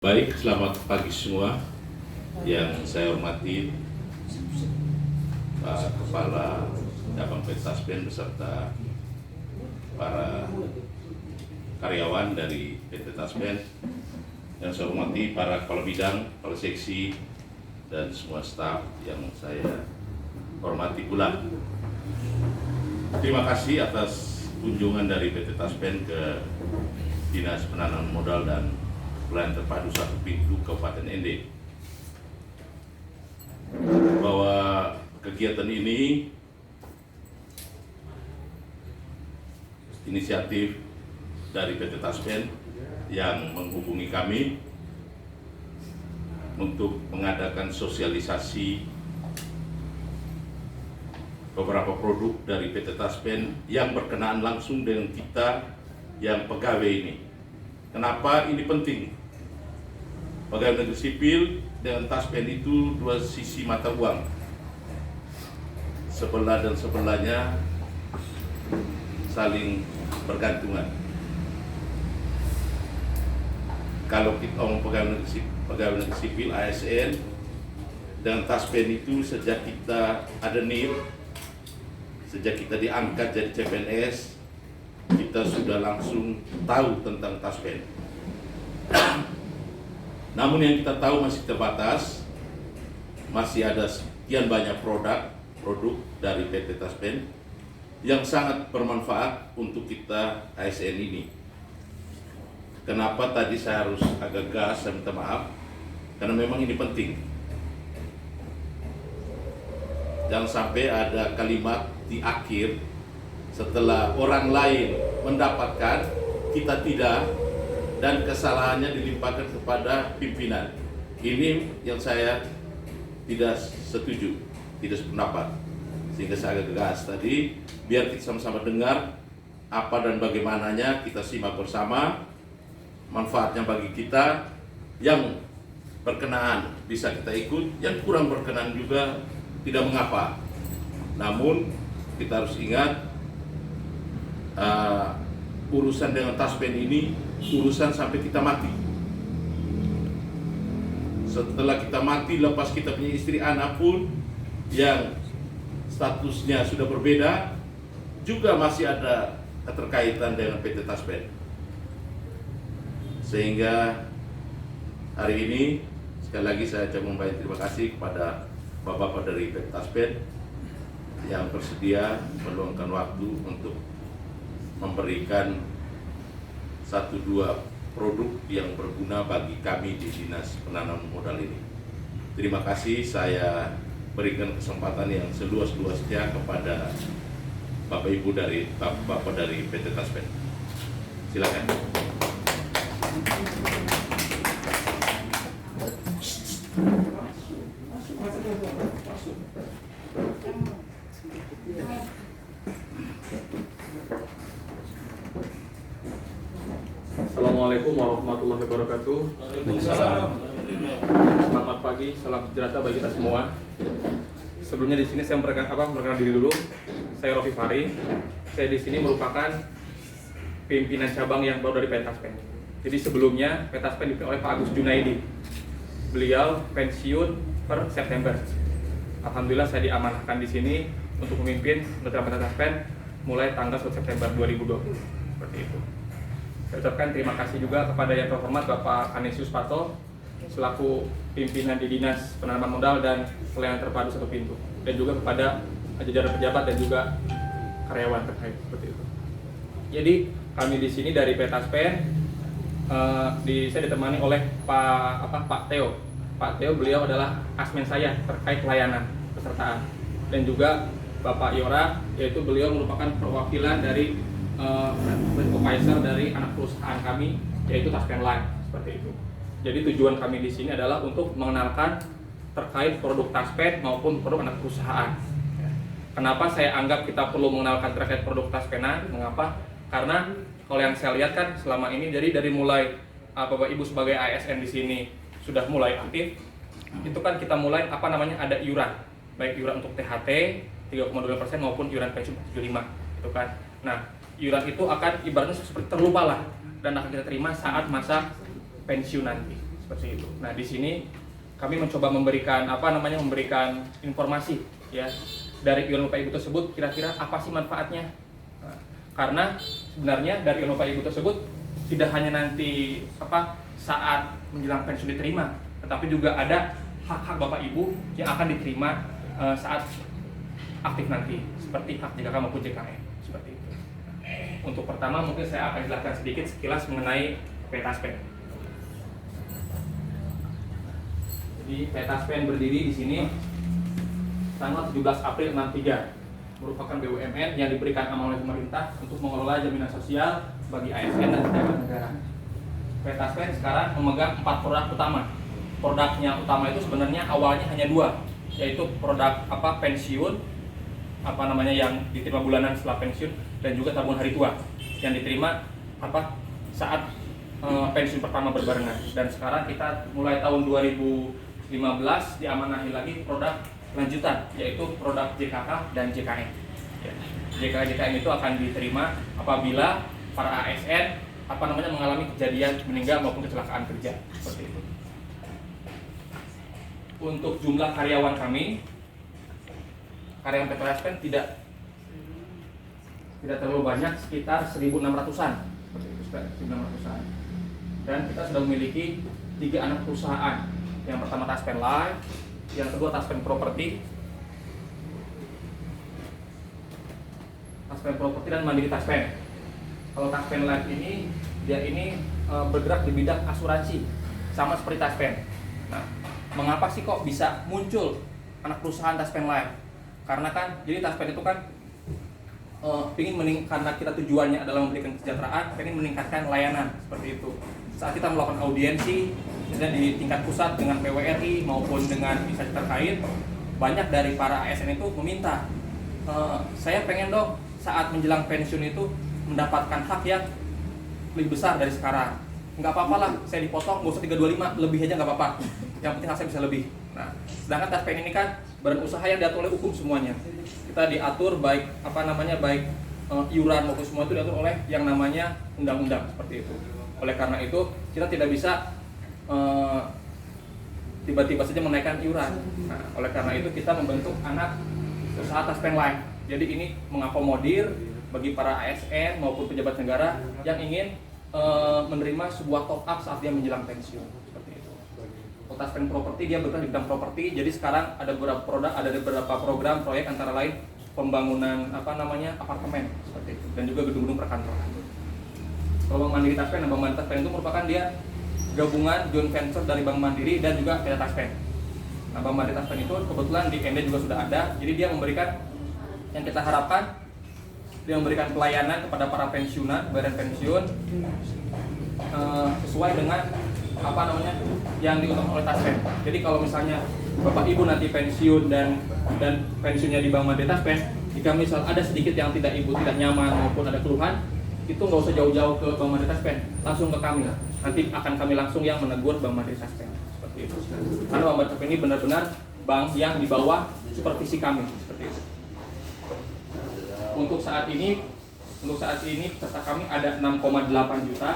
Baik, selamat pagi semua. Yang saya hormati Pak Kepala Cabang PT Taspen beserta para karyawan dari PT Taspen. Yang saya hormati para kepala bidang, kepala seksi, dan semua staf yang saya hormati pula. Terima kasih atas kunjungan dari PT Taspen ke Dinas Penanaman Modal dan Pelayanan Terpadu Satu Pintu Kabupaten Ende, bahwa kegiatan ini inisiatif dari PT Taspen yang menghubungi kami untuk mengadakan sosialisasi beberapa produk dari PT Taspen yang berkenaan langsung dengan kita yang pegawai ini. Kenapa ini penting? Pegawai negeri sipil dengan Taspen itu dua sisi mata uang, sebelah dan sebelahnya saling bergantungan. Kalau kita ngomong pegawai negeri sipil ASN dengan Taspen itu sejak kita ada NIR, sejak kita diangkat jadi CPNS, kita sudah langsung tahu tentang Taspen. Namun yang kita tahu masih terbatas, masih ada sekian banyak produk dari PT Taspen yang sangat bermanfaat untuk kita ASN ini. Kenapa tadi saya harus agak gas, saya minta maaf, karena memang ini penting. Jangan sampai ada kalimat di akhir setelah orang lain mendapatkan, kita tidak, dan kesalahannya dilimpahkan kepada pimpinan. Ini yang saya tidak setuju, tidak sependapat. Sehingga saya agak gas tadi, biar kita sama-sama dengar apa dan bagaimananya, kita simak bersama, manfaatnya bagi kita, yang berkenaan bisa kita ikut, yang kurang berkenan juga tidak mengapa. Namun kita harus ingat, urusan dengan Taspen ini urusan sampai kita mati. Setelah kita mati, lepas kita punya istri anak pun yang statusnya sudah berbeda, juga masih ada keterkaitan dengan PT Taspen. Sehingga hari ini sekali lagi saya ucapkan banyak terima kasih kepada bapak-bapak dari PT Taspen yang bersedia meluangkan waktu untuk memberikan 1-2 produk yang berguna bagi kami di Dinas Penanaman Modal ini. Terima kasih, saya berikan kesempatan yang seluas-luasnya kepada Bapak Ibu dari Bapak dari PT Taspen. Silakan. Assalamualaikum warahmatullahi wabarakatuh. Waalaikumsalam. Selamat pagi, salam sejahtera bagi kita semua. Sebelumnya di sini saya memperkenalkan diri dulu. Saya Rofi Fari. Saya di sini merupakan pimpinan cabang yang baru dari PT Taspen. Jadi sebelumnya PT Taspen dipimpin oleh Pak Agus Junaidi. Beliau pensiun per September. Alhamdulillah saya diamanahkan di sini untuk memimpin PT Taspen mulai tanggal 1 September 2020. Seperti itu. Saya ucapkan terima kasih juga kepada yang terhormat Bapak Anesius Pato selaku pimpinan di Dinas Penanaman Modal dan Pelayanan Terpadu Satu Pintu, dan juga kepada jajaran pejabat dan juga karyawan terkait seperti itu. Jadi kami di sini dari PT Taspen, saya ditemani oleh Pak Theo. Pak Theo beliau adalah asmen saya terkait pelayanan pesertaan, dan juga Bapak Yora, yaitu beliau merupakan perwakilan dari supervisor dari anak perusahaan kami, yaitu Taspen Live, seperti itu. Jadi tujuan kami di sini adalah untuk mengenalkan terkait produk Taspen maupun produk anak perusahaan. Kenapa saya anggap kita perlu mengenalkan terkait produk Taspenan? Mengapa? Karena kalau yang saya lihat kan selama ini, jadi dari mulai Bapak Ibu sebagai ASN di sini sudah mulai aktif, itu kan kita mulai ada iuran, baik iuran untuk THT 3,2% maupun iuran pensiun 75, itu kan. Nah, iuran itu akan ibaratnya seperti terlupa lah, dan akan kita terima saat masa pensiun nanti. seperti itu. Nah, di sini kami mencoba memberikan memberikan informasi ya dari iuran upah ibu tersebut, kira-kira apa sih manfaatnya. Nah, karena sebenarnya dari iuran upah ibu tersebut tidak hanya nanti saat menjelang pensiun diterima, tetapi juga ada hak-hak Bapak Ibu yang akan diterima saat aktif nanti, seperti hak JKK maupun JKN, seperti itu. Untuk pertama mungkin saya akan jelaskan sedikit sekilas mengenai Petaspen. Jadi Petaspen berdiri di sini tanggal 17 April 63, merupakan BUMN yang diberikan amanah oleh pemerintah untuk mengelola jaminan sosial bagi ASN dan pejabat negara. Petaspen sekarang memegang 4 produk utama. Produknya utama itu sebenarnya awalnya hanya 2, yaitu produk pensiun yang diterima bulanan setelah pensiun, dan juga tabungan hari tua yang diterima saat pensiun pertama berbarengan. Dan sekarang kita mulai tahun 2015 diamanahi lagi produk lanjutan, yaitu produk JKK dan JKN. JKK JKN itu akan diterima apabila para ASN mengalami kejadian meninggal maupun kecelakaan kerja, seperti itu. Untuk jumlah karyawan kami, karyawan Petaspen tidak terlalu banyak, sekitar 1.600-an, seperti itu, 1.600-an. Dan kita sudah memiliki 3 anak perusahaan. Yang pertama Taspen Life, yang kedua Taspen Property, dan Mandiri Taspen. Kalau Taspen Life ini bergerak di bidang asuransi, sama seperti Taspen. Nah, mengapa sih kok bisa muncul anak perusahaan Taspen Life? Karena kan, jadi Taspen itu kan karena kita tujuannya adalah memberikan kesejahteraan, pengen meningkatkan layanan, seperti itu. Saat kita melakukan audiensi, misalnya di tingkat pusat dengan PWRI maupun dengan instansi terkait, banyak dari para ASN itu meminta, saya pengen dong saat menjelang pensiun itu mendapatkan hak yang lebih besar dari sekarang. Nggak apa-apa lah, saya dipotong, nggak usah 325, lebih aja nggak apa-apa. Yang penting hak saya bisa lebih. Nah, sedangkan Taspen ini kan badan usaha yang diatur oleh hukum semuanya. Kita diatur baik iuran maupun semua itu diatur oleh yang namanya undang-undang, seperti itu. Oleh karena itu kita tidak bisa tiba-tiba saja menaikkan iuran. Nah, oleh karena itu kita membentuk anak usaha Taspen Life. Jadi ini mengakomodir bagi para ASN maupun pejabat negara yang ingin menerima sebuah top up saat dia menjelang pensiun, seperti itu. Taspen Property dia bergerak di bidang properti. Jadi sekarang ada beberapa program proyek, antara lain pembangunan apartemen, seperti itu, dan juga gedung-gedung perkantoran. Kalau Bank Mandiri Taspen, Bank Mandiri Taspen itu merupakan dia gabungan joint venture dari Bank Mandiri dan juga PT Taspen. Nah, Bank Mandiri Taspen itu kebetulan di ND juga sudah ada. Jadi dia memberikan, yang kita harapkan, dia memberikan pelayanan kepada para pensiunan, bayaran pensiun sesuai dengan yang diutamakan oleh Taspen. Jadi kalau misalnya Bapak Ibu nanti pensiun dan pensiunnya di Bank Mandiri Taspen, jika misal ada sedikit yang Ibu tidak nyaman maupun ada keluhan, itu nggak usah jauh-jauh ke Bank Mandiri Taspen, langsung ke kami. Nanti akan kami langsung yang menegur Bank Mandiri Taspen, seperti itu. Karena Bank Mandiri Taspen ini benar-benar bank yang di bawah supervisi kami, seperti itu. Untuk saat ini peserta kami ada 6,8 juta,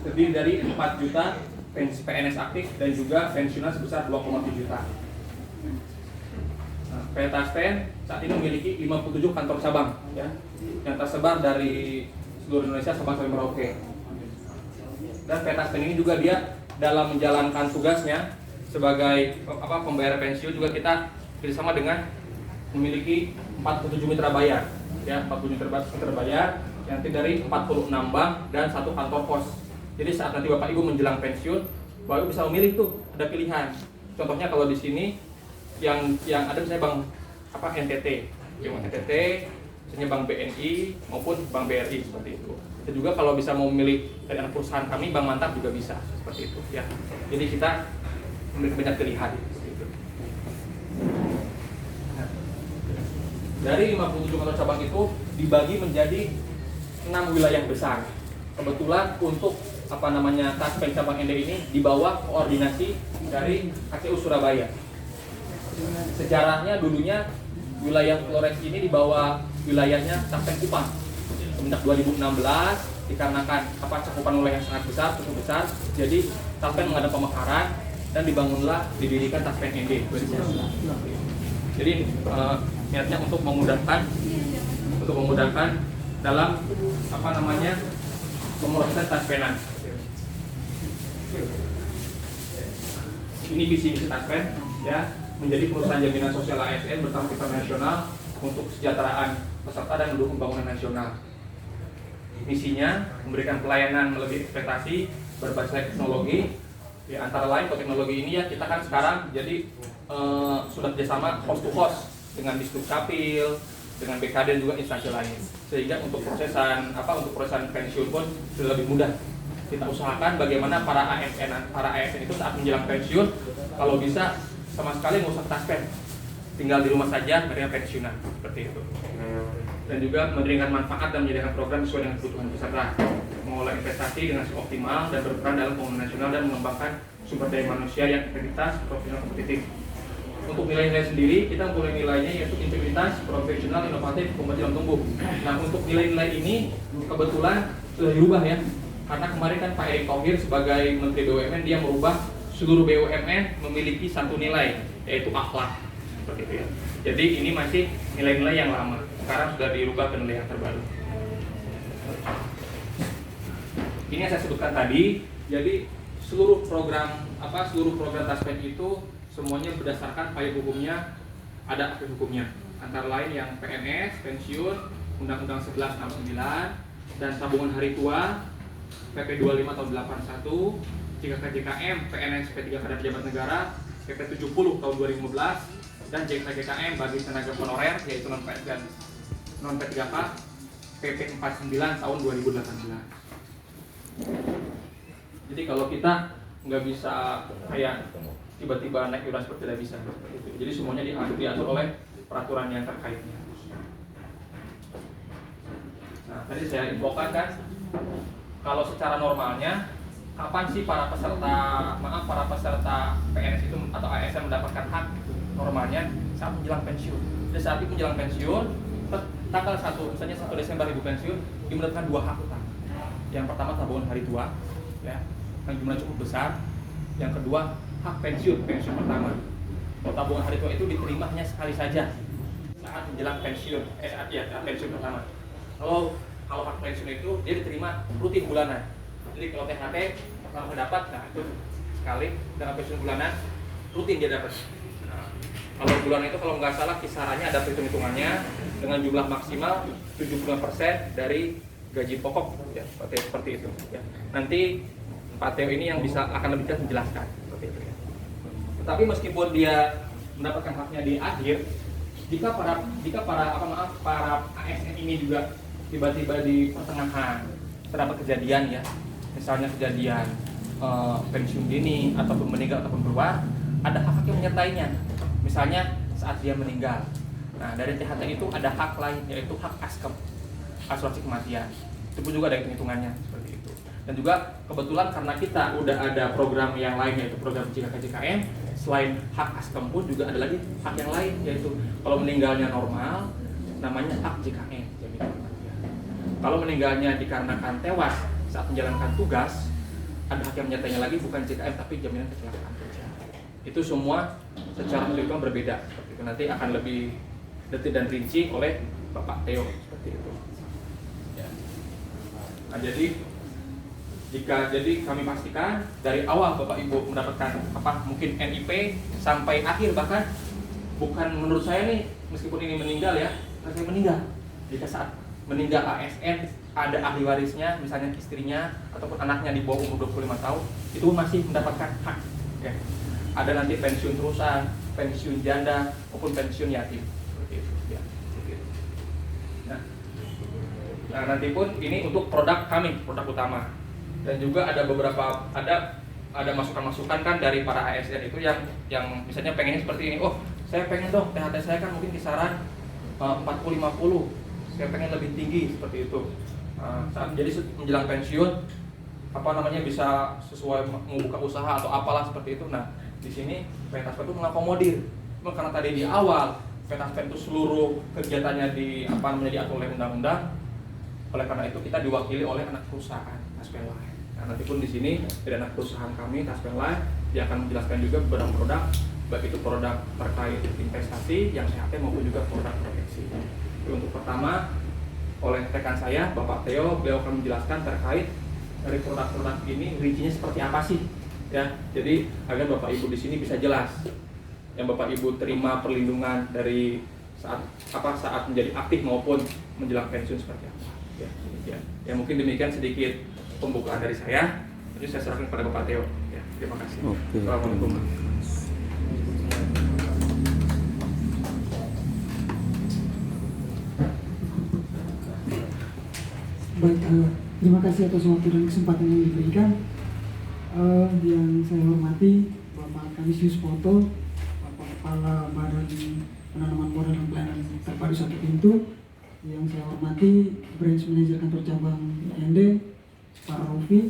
terdiri dari 4 juta PNS aktif dan juga pensiunan sebesar 2,7 juta. Nah, Petaspen saat ini memiliki 57 kantor cabang, ya, yang tersebar dari seluruh Indonesia sampai Merauke. Dan Petaspen ini juga dia dalam menjalankan tugasnya sebagai pembayar pensiun juga kita bersama dengan memiliki 47 mitra bayar, ya, 47 mitra bayar yang terdiri dari 46 bank dan 1 kantor pos. Jadi saat nanti Bapak Ibu menjelang pensiun, Bapak Ibu bisa memilih tuh, ada pilihan. Contohnya kalau di sini yang ada misalnya Bank NTT, misalnya Bank BNI maupun Bank BRI, seperti itu. Dan juga kalau bisa mau memilih dari anak perusahaan kami, Bank Mantap juga bisa, seperti itu, ya. Jadi kita memiliki banyak pilihan, seperti itu. Nah, dari 57 kantor cabang itu dibagi menjadi 6 wilayah besar. Kebetulan untuk Taspen cabang ND ini di bawah koordinasi dari KCU Surabaya. Sejarahnya dulunya wilayah Flores ini di bawah wilayahnya Taspen Kupang. Semenjak 2016 dikarenakan cakupan wilayah yang sangat besar, cukup besar, jadi Taspen menghadap pemekaran dan didirikan Taspen ND 2011. Jadi niatnya untuk memudahkan dalam pemrosesan Taspenan. Ini visi misi Taspen ya, menjadi perusahaan jaminan sosial ASN bertanggung jawab nasional untuk kesejahteraan peserta dan mendukung pembangunan nasional. Misinya memberikan pelayanan melebihi ekspektasi berbasis teknologi. Ya, antara lain teknologi ini ya kita kan sekarang jadi sudah kerjasama host to host dengan Disduk Capil, dengan BKD dan juga instansi lain, sehingga untuk prosesan pensiun pun sudah lebih mudah. Kita usahakan bagaimana para ASN itu saat menjelang pensiun kalau bisa sama sekali nggak usah Taspen, tinggal di rumah saja menerima pensiunan seperti itu. Dan juga memberikan manfaat dan menyediakan program sesuai dengan kebutuhan peserta, mengolah investasi dengan optimal dan berperan dalam pembangunan nasional dan mengembangkan sumber daya manusia yang integritas, profesional, kompetitif. Untuk nilai-nilai sendiri, kita mempunyai nilainya yaitu integritas, profesional, inovatif, kompetitif, dan tumbuh. Nah, untuk nilai-nilai ini kebetulan sudah dirubah ya, karena kemarin kan Pak Erick Thohir sebagai Menteri BUMN dia merubah seluruh BUMN memiliki satu nilai yaitu akhlak seperti itu ya. Jadi ini masih nilai-nilai yang lama, sekarang sudah dirubah ke nilai yang terbaru. Ini yang saya sebutkan tadi. Jadi seluruh program Taspen itu semuanya berdasarkan payung hukumnya, ada akte hukumnya. Antara lain yang PNS, pensiun, Undang-Undang 1169 dan tabungan hari tua PP 25 tahun 81, JKK-JKM, PNS P3 pada pejabat negara, PP 70 tahun 2015 dan JKK-JKM bagi tenaga honorer yaitu non-PNS dan non-P3K PP 49 tahun 2018. Jadi kalau kita nggak bisa kayak tiba-tiba naik iuran seperti tidak bisa seperti itu. Jadi semuanya diatur oleh peraturan yang terkaitnya. Nah, tadi saya infokan kan, kalau secara normalnya kapan sih para peserta PNS itu atau ASN mendapatkan hak? Normalnya saat menjelang pensiun. Jadi saat itu menjelang pensiun, tanggal 1, misalnya 1 Desember ibu pensiun, dia mendapatkan 2 hak utama. Yang pertama tabungan hari tua, ya, yang jumlahnya cukup besar. Yang kedua hak pensiun pertama. Kalau tabungan hari tua itu diterima hanya sekali saja saat menjelang pensiun, saat pensiun pertama. Kalau hak pensiun itu dia diterima rutin bulanan. Jadi kalau THT pertama dapat, nah itu sekali, dengan pensiun bulanan rutin dia dapat. Nah, kalau bulanan itu kalau nggak salah kisarannya ada hitung-hitungannya dengan jumlah maksimal 75% dari gaji pokok, ya seperti itu. Ya. Nanti Pak Theo ini yang akan lebih jelas menjelaskan seperti itu. Ya. Tetapi meskipun dia mendapatkan haknya di akhir, jika para ASN ini juga tiba-tiba di pertengahan terdapat kejadian ya, misalnya kejadian pensiun dini ataupun meninggal ataupun keluar, ada hak yang menyertainya. Misalnya saat dia meninggal, nah dari THT itu ada hak lain yaitu hak askem, asuransi kematian. Itu pun juga ada hitung-hitungannya seperti itu. Dan juga kebetulan karena kita udah ada program yang lain yaitu program JKK-JKM, selain hak askem pun juga ada lagi hak yang lain yaitu kalau meninggalnya normal namanya hak JKM, jaminan kematian. Kalau meninggalnya dikarenakan tewas saat menjalankan tugas, ada hak yang menyertainya lagi bukan JKM tapi jaminan kecelakaan kerja. Itu semua secara hitung berbeda. Seperti itu. Nanti akan lebih detail dan rinci oleh Bapak Theo seperti itu. Ya. Nah, jadi kami pastikan dari awal Bapak Ibu mendapatkan mungkin NIP sampai akhir, bahkan bukan menurut saya nih, meskipun ini meninggal ya, saya meninggal. Jika saat meninggal ASN ada ahli warisnya, misalnya istrinya ataupun anaknya di bawah umur 25 tahun, itu masih mendapatkan hak. Ya. Ada nanti pensiun terusan, pensiun janda maupun pensiun yatim. Seperti itu. Ya. Nah, nanti pun ini untuk produk kami, produk utama. Dan juga ada beberapa ada masukan-masukan kan dari para ASN itu yang misalnya pengennya seperti ini. Oh, saya pengen dong THT saya kan mungkin kisaran 40-50. Saya pengen lebih tinggi seperti itu. Saat jadi menjelang pensiun bisa sesuai membuka usaha atau apalah seperti itu. Nah, di sini PT Taspen itu mengakomodir. Cuma karena tadi di awal PT Taspen itu seluruh kegiatannya diatur oleh undang-undang. Oleh karena itu kita diwakili oleh anak perusahaan Taspen lain. Nah, nanti pun di sini dari anak perusahaan kami Taspen Life dia akan menjelaskan juga beberapa produk, baik itu produk terkait investasi yang sehatnya maupun juga produk proteksi. Untuk pertama oleh rekan saya Bapak Theo, beliau akan menjelaskan terkait dari produk-produk ini rincinya seperti apa sih, ya. Jadi agar Bapak Ibu di sini bisa jelas yang Bapak Ibu terima perlindungan dari saat menjadi aktif maupun menjelang pensiun seperti apa. Ya, demikian. Ya mungkin demikian sedikit pembukaan dari saya. Jadi saya serahkan kepada Bapak Theo. Ya, terima kasih. Oke. Assalamualaikum. Baik, terima kasih atas waktu dan kesempatan yang diberikan. Yang saya hormati Bapak Kanisius Poto, Bapak Kepala Badan Penanaman Modal dan Pelayanan Terpadu Satu Pintu. Yang saya hormati Branch Manager Kantor Cabang IND, Pak Rofi.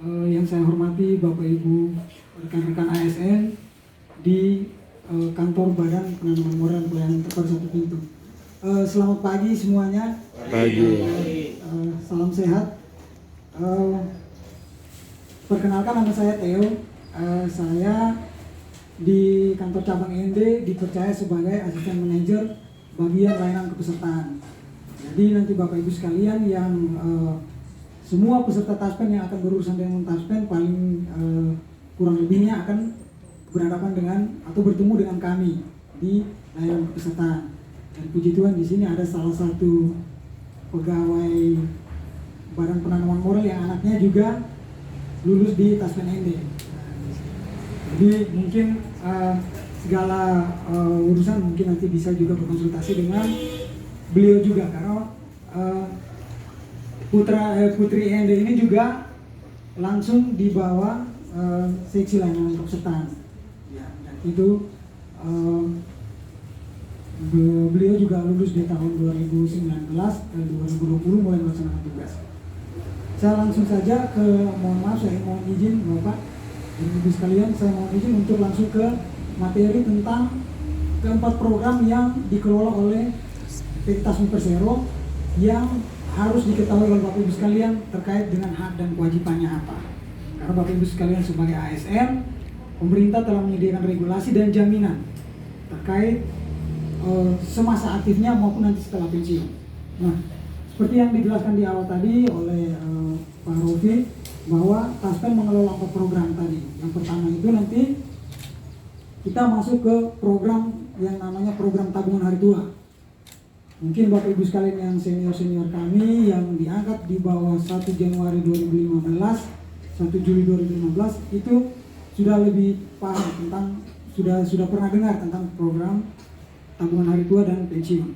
Yang saya hormati Bapak Ibu rekan-rekan ASN di Kantor Badan Penanaman Modal dan Pelayanan Terpadu Satu Pintu. Selamat pagi semuanya. Pagi. Salam sehat. Perkenalkan, nama saya Theo. Saya di kantor cabang IND dipercaya sebagai asisten manajer bagian layanan kepesertaan. Jadi nanti Bapak Ibu sekalian yang semua peserta Taspen yang akan berurusan dengan Taspen paling kurang lebihnya akan berhadapan dengan atau bertemu dengan kami di layanan kepesertaan. Dan puji Tuhan di sini ada salah satu pegawai Badan Penanaman Modal yang anaknya juga lulus di Taspen ND. Jadi mungkin segala urusan mungkin nanti bisa juga berkonsultasi dengan beliau juga, karena putri ND ini juga langsung di bawah seksi layanan kepesertaan. Ya, dan itu beliau juga lulus di tahun 2019 dan 2020 mulai melaksanakan tugas. Saya langsung saja mohon maaf, saya mohon izin Bapak dan Ibu sekalian, saya mohon izin untuk langsung ke materi tentang keempat program yang dikelola oleh PT Taspen Persero yang harus diketahui oleh Bapak Ibu sekalian terkait dengan hak dan kewajibannya apa. Karena Bapak Ibu sekalian sebagai ASN, pemerintah telah menyediakan regulasi dan jaminan terkait semasa aktifnya maupun nanti setelah pensiun. Nah, seperti yang dijelaskan di awal tadi oleh Pak Rofi, bahwa Taspen mengelola 4 program tadi. Yang pertama itu nanti kita masuk ke program yang namanya program tabungan hari tua. Mungkin Bapak Ibu sekalian yang senior-senior kami yang diangkat di bawah 1 Januari 2015, 1 Juli 2015 itu sudah lebih paham tentang, sudah pernah dengar tentang program tabungan hari tua dan pensiun.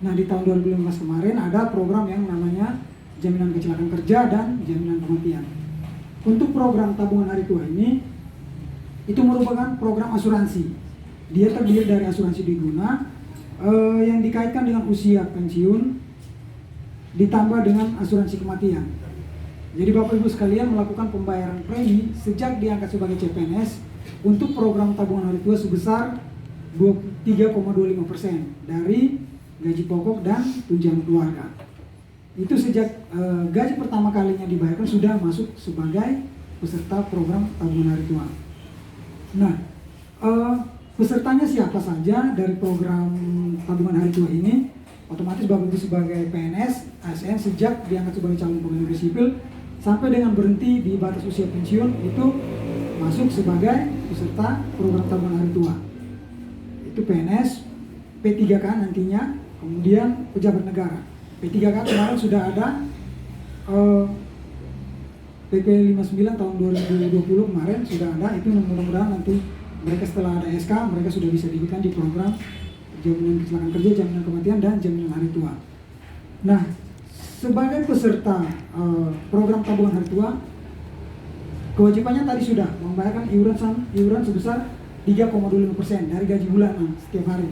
Nah, di tahun 2015 kemarin ada program yang namanya jaminan kecelakaan kerja dan jaminan kematian. Untuk program tabungan hari tua ini, itu merupakan program asuransi. Dia terdiri dari asuransi diguna yang dikaitkan dengan usia pensiun, ditambah dengan asuransi kematian. Jadi Bapak Ibu sekalian melakukan pembayaran premi sejak diangkat sebagai CPNS untuk program tabungan hari tua sebesar 3,25% dari gaji pokok dan tunjangan keluarga. Itu sejak gaji pertama kalinya dibayarkan sudah masuk sebagai peserta program tabungan hari tua. Nah, pesertanya siapa saja dari program tabungan hari tua ini? Otomatis Bapak Ibu sebagai PNS, ASN sejak diangkat sebagai calon pegawai negeri sipil sampai dengan berhenti di batas usia pensiun itu masuk sebagai peserta program tabungan hari tua. Itu PNS, P3K nantinya, kemudian pejabat negara. P3K kemarin sudah ada PP 59 tahun 2020 kemarin sudah ada, itu mudah-mudahan nanti mereka setelah ada SK mereka sudah bisa diikutkan di program jaminan kecelakaan kerja, jaminan kematian, dan jaminan hari tua. Nah, sebagai peserta program tabungan hari tua, kewajibannya tadi sudah membayarkan iuran sebesar 3,25% dari gaji bulanan setiap hari.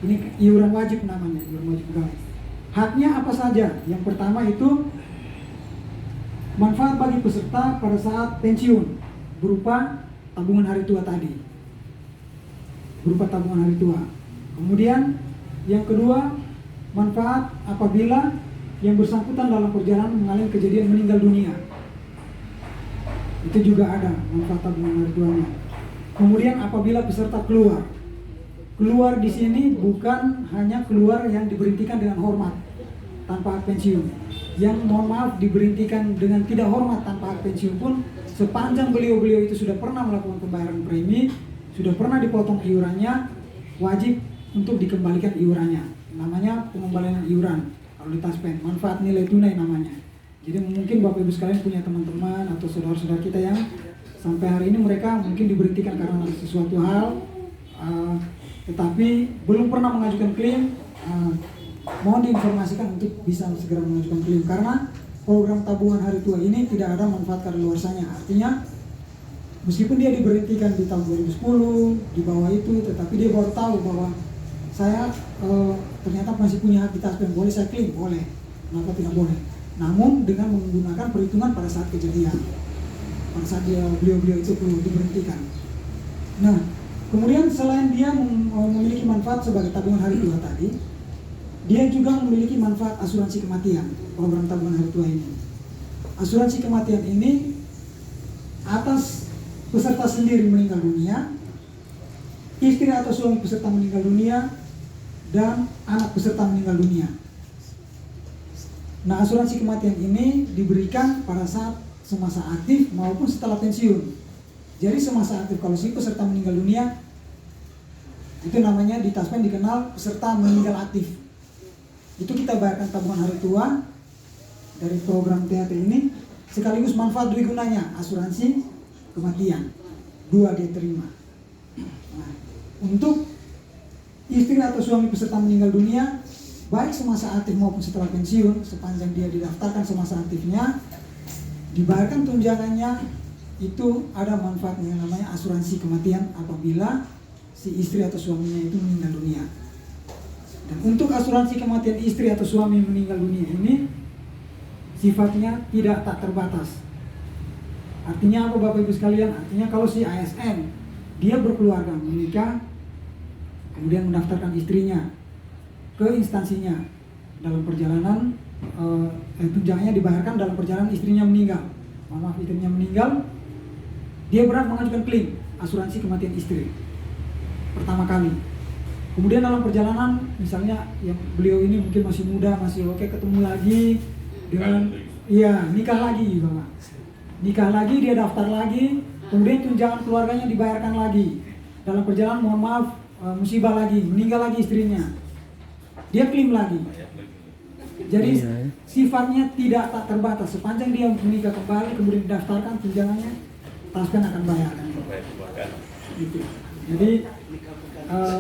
Ini iuran wajib namanya, iuran wajib pegawai. Haknya apa saja? Yang pertama itu manfaat bagi peserta pada saat pensiun berupa tabungan hari tua tadi. Berupa tabungan hari tua. Kemudian yang kedua, manfaat apabila yang bersangkutan dalam perjalanan mengalami kejadian meninggal dunia. Itu juga ada manfaat tabungan hari tuanya. Kemudian apabila peserta keluar di sini bukan hanya keluar yang diberhentikan dengan hormat tanpa hak pensiun. Yang mohon maaf diberhentikan dengan tidak hormat tanpa hak pensiun pun sepanjang beliau-beliau itu sudah pernah melakukan pembayaran premi, sudah pernah dipotong iurannya, wajib untuk dikembalikan iurannya. Namanya pengembalian iuran kalau di Taspen, manfaat nilai tunai namanya. Jadi mungkin Bapak Ibu sekalian punya teman-teman atau saudara-saudara kita yang sampai hari ini mereka mungkin diberhentikan karena sesuatu hal, tetapi belum pernah mengajukan klaim. Mohon diinformasikan untuk bisa segera mengajukan klaim, karena program tabungan hari tua ini tidak ada manfaat kadaluarsanya. Artinya meskipun dia diberhentikan di tahun 2010 di bawah itu, tetapi dia baru tahu bahwa saya ternyata masih punya hak di Taspen, boleh saya klaim? Boleh. Kenapa tidak boleh? Namun dengan menggunakan perhitungan pada saat kejadian, pada saat beliau-beliau itu perlu diberhentikan. Nah, kemudian selain dia memiliki manfaat sebagai tabungan hari tua tadi, dia juga memiliki manfaat asuransi kematian, program tabungan hari tua ini. Asuransi kematian ini atas peserta sendiri meninggal dunia, istri atau suami peserta meninggal dunia, dan anak peserta meninggal dunia. Nah, asuransi kematian ini diberikan pada saat semasa aktif maupun setelah pensiun. Jadi semasa aktif kalau si peserta meninggal dunia, itu namanya di Taspen dikenal peserta meninggal aktif. Itu kita bayarkan tabungan hari tua dari program THT ini, sekaligus manfaat dui gunanya, asuransi kematian 2 dia terima. Nah, untuk istri atau suami peserta meninggal dunia, baik semasa aktif maupun setelah pensiun, sepanjang dia didaftarkan semasa aktifnya, dibayarkan tunjangannya, itu ada manfaatnya yang namanya asuransi kematian apabila si istri atau suaminya itu meninggal dunia. Dan untuk asuransi kematian istri atau suami meninggal dunia ini sifatnya tidak tak terbatas. Artinya apa Bapak Ibu sekalian? Artinya kalau si ASN dia berkeluarga, menikah, kemudian mendaftarkan istrinya ke instansinya dalam perjalanan, tunjangannya dibayarkan dalam perjalanan istrinya meninggal. Maaf, istrinya meninggal, dia berhak mengajukan klaim asuransi kematian istri pertama kali. Kemudian dalam perjalanan, misalnya yang beliau ini mungkin masih muda, masih oke, ketemu lagi dengan, iya, nikah lagi Bapak. Nikah lagi, dia daftar lagi, kemudian tunjangan keluarganya dibayarkan lagi. Dalam perjalanan, mohon maaf, musibah lagi, meninggal lagi istrinya, dia klaim lagi. Jadi sifatnya tidak tak terbatas, sepanjang dia menikah kembali kemudian didaftarkan tunjangannya, Taspen akan bayarkan. Gitu. Jadi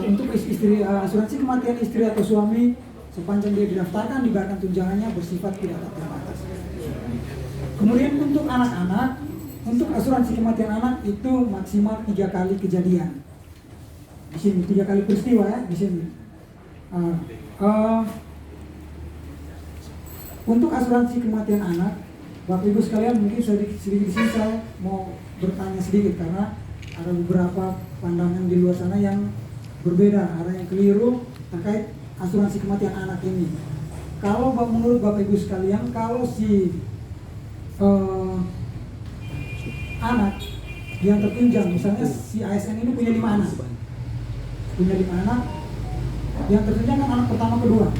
untuk istri, asuransi kematian istri atau suami, sepanjang dia didaftarkan dibayarkan tunjangannya, bersifat tidak tak terbatas. Kemudian untuk anak-anak, untuk asuransi kematian anak itu maksimal 3 kali kejadian. Di sini 3 kali peristiwa ya di sini. Untuk asuransi kematian anak, Bapak Ibu sekalian, mungkin sedikit di sini saya mau bertanya sedikit karena ada beberapa pandangan di luar sana yang berbeda, ada yang keliru terkait asuransi kematian anak ini. Kalau menurut Bapak Ibu sekalian, kalau si anak yang tertunjang, misalnya si ASN ini punya 5 anak, yang tertunjang kan anak pertama kedua,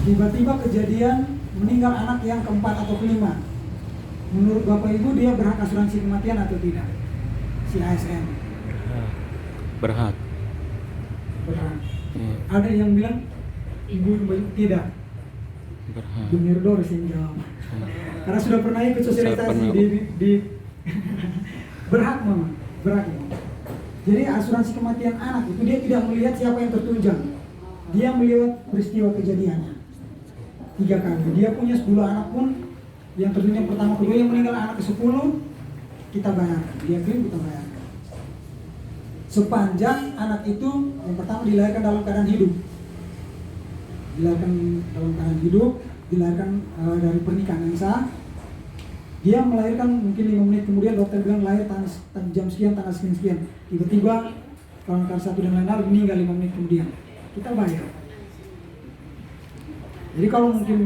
tiba-tiba kejadian meninggal anak yang keempat atau kelima, menurut Bapak Ibu dia berhak asuransi kematian atau tidak? Si ASN berhak. Ya. Ada yang bilang ibu tidak Berhak. Junior Doris yang jawab. Karena sudah pernah ikut sosialisasi di berhak mama, berhak. Jadi asuransi kematian anak itu dia tidak melihat siapa yang tertunjang, dia melihat peristiwa kejadiannya 3 kali. Dia punya 10 anak pun, yang tertunjang pertama kedua, yang meninggal anak ke-10 kita bayarkan, dia klaim kita bayarkan. Sepanjang anak itu yang pertama dilahirkan dalam keadaan hidup, dilahirkan dari pernikahan yang sah. Dia melahirkan mungkin 5 menit kemudian dokter bilang lahir jam sekian, tanggal sekian. Tiba-tiba kalau satu dan lain-lain meninggal 5 menit kemudian, kita bayar. Jadi kalau mungkin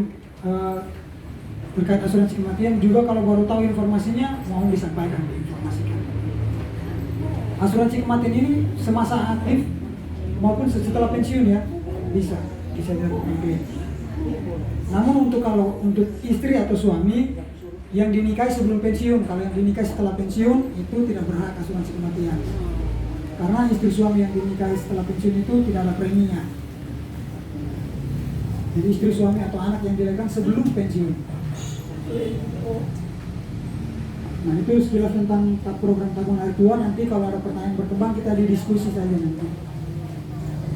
terkait asuransi kematian juga kalau baru tahu informasinya mohon disampaikan, diinformasikan. Asuransi kematian ini semasa aktif maupun setelah pensiun ya bisa dilakukan. Namun kalau untuk istri atau suami yang dinikahi sebelum pensiun, kalau yang dinikahi setelah pensiun itu tidak berhak asuransi kematian. Karena istri suami yang dinikahi setelah pensiun itu tidak ada preminya. Jadi istri suami atau anak yang dilahirkan sebelum pensiun. Nah itu sekilas tentang program tabungan hari tua. Nanti kalau ada pertanyaan berkembang kita didiskusi saja nanti.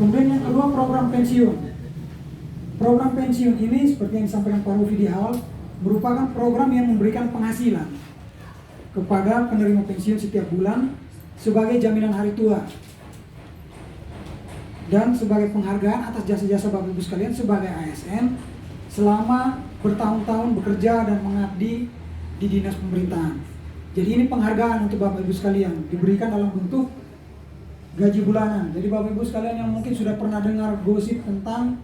Kemudian yang kedua program pensiun. Program pensiun ini seperti yang disampaikan Pak Rufi di awal merupakan program yang memberikan penghasilan kepada penerima pensiun setiap bulan sebagai jaminan hari tua dan sebagai penghargaan atas jasa-jasa Bapak Ibu sekalian sebagai ASN selama bertahun-tahun bekerja dan mengabdi di dinas pemerintahan. Jadi ini penghargaan untuk Bapak Ibu sekalian, diberikan dalam bentuk gaji bulanan. Jadi Bapak Ibu sekalian yang mungkin sudah pernah dengar gosip tentang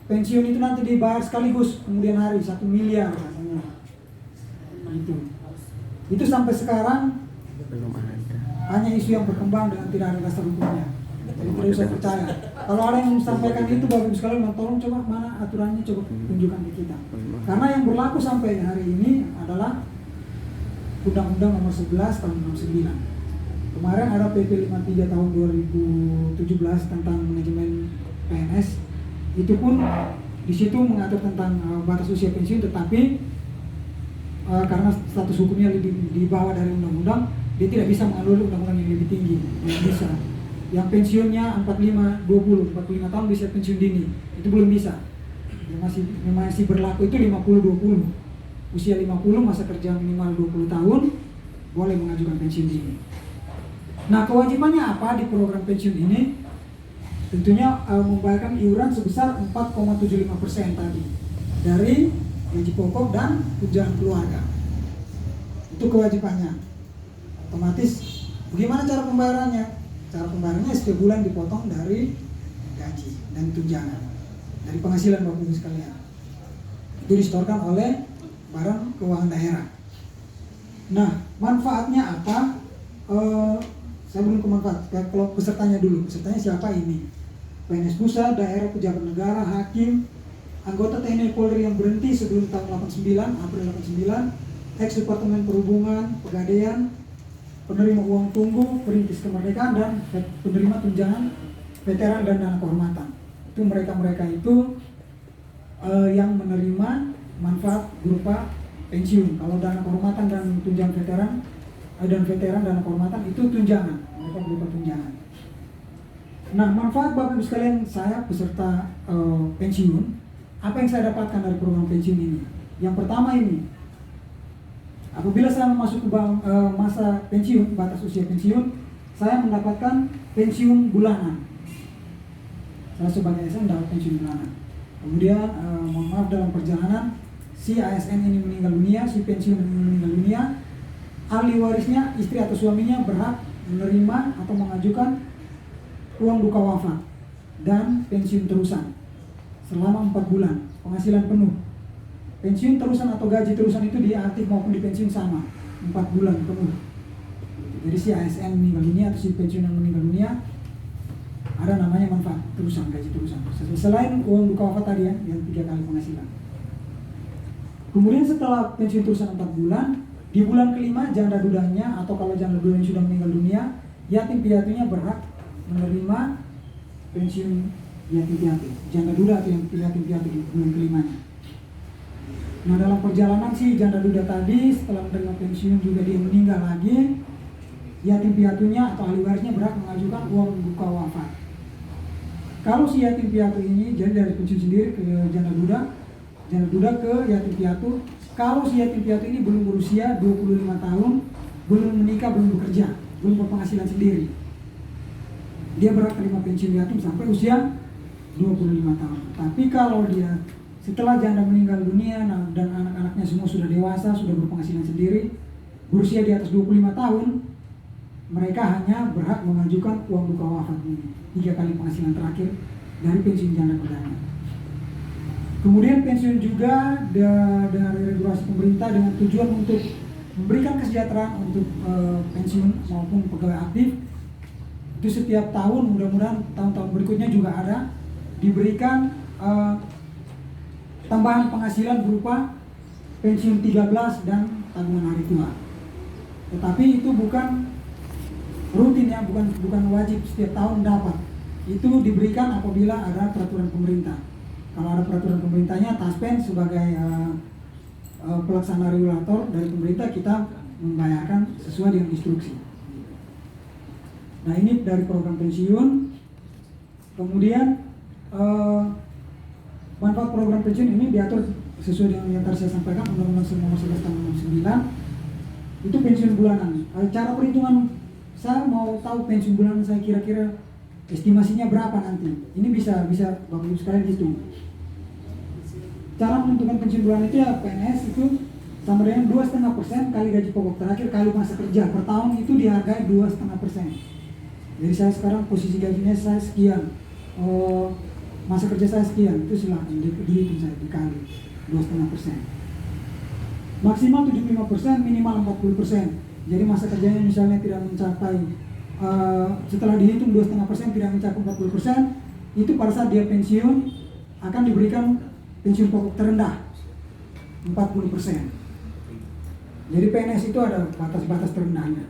pensiun itu nanti dibayar sekaligus kemudian hari 1 miliar katanya. Itu sampai sekarang Belum ada. hanya isu yang berkembang dan tidak ada dasar hukumnya. Jadi tidak usah percaya. Kalau ada yang menyampaikan itu Bapak Ibu sekalian tolong coba mana aturannya, coba tunjukkan ke kita. Karena yang berlaku sampai hari ini adalah Undang-Undang Nomor 11 Tahun 69. Kemarin ada PP 53 Tahun 2017 tentang manajemen PNS. Itu pun di situ mengatur tentang batas usia pensiun, tetapi karena status hukumnya di bawah dari undang-undang, dia tidak bisa mengatur undang-undang yang lebih tinggi. Belum bisa. Yang pensiunnya 45 tahun bisa pensiun dini, itu belum bisa. Dia masih berlaku itu 50-20. Usia 50 masa kerja minimal 20 tahun boleh mengajukan pensiun dini. Nah, kewajibannya apa di program pensiun ini? Tentunya membayarkan iuran sebesar 4,75% tadi dari gaji pokok dan tunjangan keluarga. Itu kewajibannya. Otomatis bagaimana cara pembayarannya? Cara pembayarannya setiap bulan dipotong dari gaji dan tunjangan dari penghasilan Bapak Ibu sekalian. Itu disetorkan oleh Badan Keuangan Daerah. Nah, manfaatnya apa? Saya belum ke manfaat. Kalau pesertanya dulu, pesertanya siapa ini? PNS pusat, daerah, pejabat negara, hakim, anggota TNI Polri yang berhenti sebelum tahun 89, April 89, ex Departemen Perhubungan, Pegadaian, penerima uang tunggu, perintis kemerdekaan, dan penerima tunjangan veteran dan dana kehormatan. Itu mereka-mereka itu yang menerima manfaat berupa pensiun. Kalau dana kehormatan dan tunjangan veteran dana kehormatan itu tunjangan, mereka berupa tunjangan. Nah, manfaat Bapak Ibu sekalian, saya peserta pensiun, apa yang saya dapatkan dari program pensiun ini? Yang pertama ini, apabila saya masuk ke masa pensiun, batas usia pensiun, saya mendapatkan pensiun bulanan. Saya sebagai ASN dapat pensiun bulanan. Kemudian, mohon maaf dalam perjalanan, si ASN ini meninggal dunia, si pensiun ini meninggal dunia, ahli warisnya, istri atau suaminya berhak menerima atau mengajukan uang duka wafat dan pensiun terusan selama 4 bulan, penghasilan penuh. Pensiun terusan atau gaji terusan itu dia aktif maupun di pensiun sama 4 bulan penuh. Jadi si ASN meninggal dunia atau si pensiun yang meninggal dunia ada namanya manfaat terusan, gaji terusan. Selain uang duka wafat tadi yang 3 kali penghasilan. Kemudian setelah pensiun terusan 4 bulan, di bulan kelima janda dudanya atau kalau janda dudanya sudah meninggal dunia, yatim piatunya berhak menerima pensiun yatim piatu, janda duda atau yatim piatu di bulan kelimanya. Nah, dalam perjalanan si janda duda tadi setelah menerima pensiun juga dia meninggal lagi, yatim piatunya atau ahli warisnya berhak mengajukan uang duka wafat. Kalau si yatim piatu ini jadi dari pensiun sendiri ke janda duda ke yatim piatu, kalau si yatim piatu ini belum berusia 25 tahun, belum menikah, belum bekerja, belum berpenghasilan sendiri, dia berhak terima pensiun yatim sampai usia 25 tahun. Tapi kalau dia setelah janda meninggal dunia dan anak-anaknya semua sudah dewasa, sudah berpenghasilan sendiri, berusia di atas 25 tahun, mereka hanya berhak mengajukan uang duka wafat ini 3 kali penghasilan terakhir dari pensiun janda dudanya. Kemudian pensiun juga dari regulasi pemerintah dengan tujuan untuk memberikan kesejahteraan untuk pensiun maupun pegawai aktif. Itu setiap tahun, mudah-mudahan tahun-tahun berikutnya juga ada diberikan tambahan penghasilan berupa pensiun 13 dan tabungan hari tua. Tetapi itu bukan rutin ya, bukan wajib setiap tahun dapat. Itu diberikan apabila ada peraturan pemerintah. Kalau ada peraturan pemerintahnya, Taspen sebagai pelaksana regulator dari pemerintah, kita membayarkan sesuai dengan instruksi. Nah, ini dari program pensiun. Kemudian manfaat program pensiun ini diatur sesuai dengan yang tadi saya sampaikan, Undang-Undang Nomor 11 Tahun 69. Itu pensiun bulanan. Cara perhitungan, saya mau tahu pensiun bulanan saya kira-kira estimasinya berapa nanti. Ini bisa Bapak Ibu sekalian hitung. Cara menentukan pensiun bulanan itu ya, PNS itu sama dengan 2,5% kali gaji pokok terakhir kali masa kerja per tahun, itu dihargai 2,5%. Jadi saya sekarang posisi gajinya saya sekian, masa kerja saya sekian, itu silakan dihitung saya dikali 2,5%. Maksimal 75%, minimal 40%. Jadi masa kerjanya misalnya tidak mencapai, setelah dihitung 2,5% tidak mencapai 40%, itu pada saat dia pensiun akan diberikan pensiun pokok terendah 40%. Jadi PNS itu ada batas-batas terendahnya.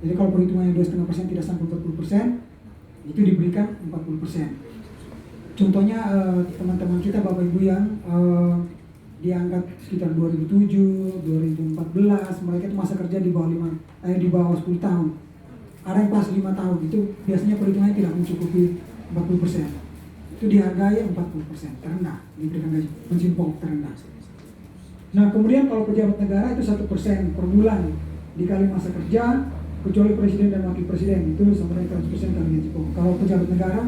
Jadi kalau perhitungannya 2,5% tidak sampai 40%, itu diberikan 40%. Contohnya teman-teman kita Bapak Ibu yang diangkat sekitar 2007, 2014, mereka itu masa kerja di bawah 10 tahun. Ada yang pas 5 tahun, itu biasanya perhitungannya tidak mencukupi 40%. Itu dihargai 40%, terendah, diberikan gaji pensiun pokok terendah. Nah, kemudian kalau pejabat negara itu 1% per bulan dikali masa kerja, kecuali presiden dan wakil presiden, itu sama dengan 100% kali gaji pokok. Kalau pejabat negara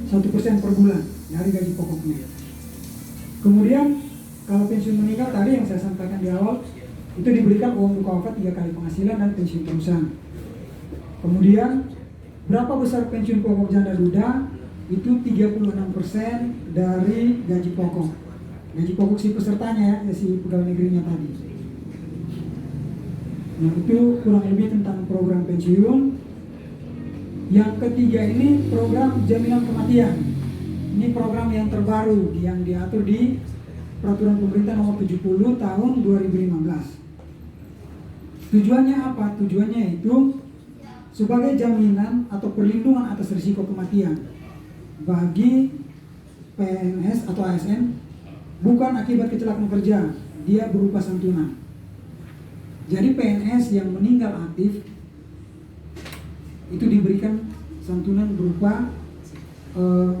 1% per bulan dari gaji pokoknya. Kemudian kalau pensiun meninggal tadi yang saya sampaikan di awal, itu diberikan uang muka wafat 3 kali penghasilan dan pensiun terusan. Kemudian berapa besar pensiun pokok janda duda? Itu 36% dari gaji pokok. Gaji pokok si pesertanya ya si pegawai negerinya tadi. Nah, itu kurang lebih tentang program pensiun. Yang ketiga ini program jaminan kematian. Ini program yang terbaru yang diatur di Peraturan Pemerintah Nomor 70 Tahun 2015. Tujuannya apa? Tujuannya itu sebagai jaminan atau perlindungan atas risiko kematian bagi PNS atau ASN, bukan akibat kecelakaan kerja, dia berupa santunan. Jadi PNS yang meninggal aktif itu diberikan santunan berupa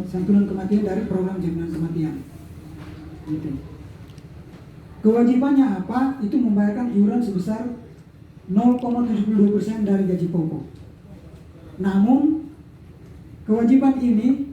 santunan kematian dari program jaminan kematian. Gitu. Kewajibannya apa? Itu membayarkan iuran sebesar 0,72% dari gaji pokok. Namun kewajiban ini